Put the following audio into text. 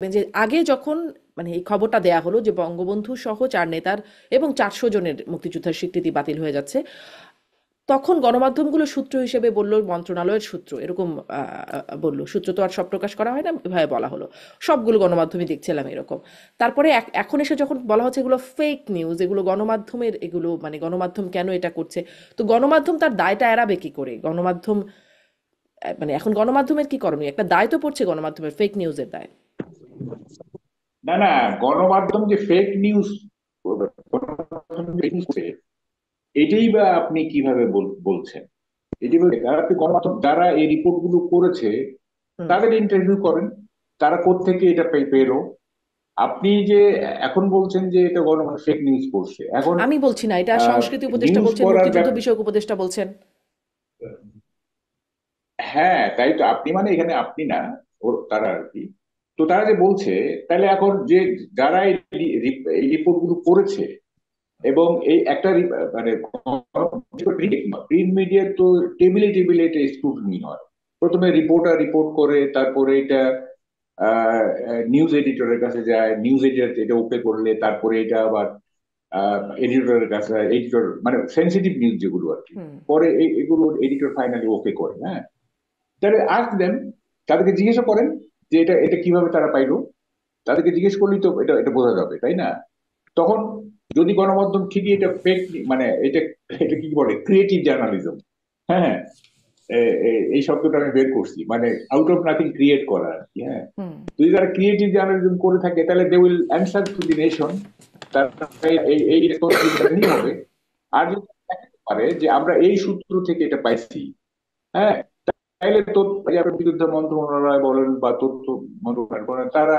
যে আগে যখন মানে এই খবরটা দেয়া হলো যে বঙ্গবন্ধু সহ ৪ নেতার এবং ৪০০ জনের মুক্তিযোদ্ধার স্বীকৃতি বাতিল হয়ে যাচ্ছে, তখন গণমাধ্যমগুলো সূত্র হিসেবে বলল মন্ত্রণালয়ের সূত্র এরকম বলল, সূত্র তো আর সব প্রকাশ করা হয় না, এভাবে বলা হলো। সবগুলো গণমাধ্যমে দেখছিলাম এরকম। তারপরে এখন এসে যখন বলা হচ্ছে এগুলো ফেক নিউজ, এগুলো গণমাধ্যমের, এগুলো মানে গণমাধ্যম কেন এটা করছে, তো গণমাধ্যম তার দায়টা এড়াবে কি করে? গণমাধ্যম মানে এখন গণমাধ্যমের কি করণীয়? একটা দায় তো পড়ছে গণমাধ্যমের, ফেক নিউজের দায়। না না, গণমাধ্যম যে ফেক নিউজ এটাই বা আপনি কিভাবে বলছেন? এটি তারা আপনি গণমাধ্যম যারা এই রিপোর্ট গুলো করেছে হুম। তাদের ইন্টারভিউ করেন, তারা কোত্থেকে এটা পেলো। আপনি যে এখন বলছেন যে এটা গণমাধ্যম ফেক নিউজ করছে, এখন আমি বলছি না, এটা সংস্কৃতি উপদেষ্টা নিউজ বলছেন, করার মুক্তিযুদ্ধ বিষয়ক উপদেষ্টা বলছেন। হ্যাঁ তাই তো, আপনি মানে এখানে আপনি না, ওর তারা আর কি। তো তারা যে বলছে, তাহলে এখন যে যারা এই রিপোর্ট গুলো করেছে, এবং এই একটা মানে প্রিন্ট মিডিয়ার তো টেবিলে টেবিলে এটা স্ক্রুটিনি হয়। প্রথমে রিপোর্টার রিপোর্ট করে, তারপরে এটা নিউজ এডিটরের কাছে যায়, নিউজ এডিটর এটা ওকে করলে তারপরে এটা আবার এডিটরের কাছে, এডিটর মানে সেন্সিটিভ নিউজ যেগুলো আর কি, হুম। পরে এগুলো এডিটর ফাইনালি ওকে করে। হ্যাঁ, তাহলে আস্ক দেন, তাদেরকে জিজ্ঞেস করেন যে এটা এটা কিভাবে তারা পাইলো। তাদেরকে জিজ্ঞেস করলেই তো এটা এটা বোঝা যাবে, তাই না? তখন যদি গণমাধ্যম ঠিকই এটা ফেক, মানে এটা এটা কি বলে, ক্রিয়েটিভ জার্নালিজম। হ্যাঁ হ্যাঁ, এই শব্দটা আমি বের করছি, মানে আউট অফ নাথিং ক্রিয়েট করা আর কি। হ্যাঁ, হুম। যদি তারা ক্রিয়েটিভ জার্নালিজম করে থাকে তাহলে they will answer to the nation. তারা এই রেসপন্সিবিলিটি নিতে হবে। আর যদি দেখাতে পারে যে আমরা এই সূত্র থেকে এটা পাইছি, হ্যাঁ, তাইলে তো প্রতিরক্ষা মন্ত্রণালয় বলেন বা তথ্য মন্ত্রণালয় বলেন, তারা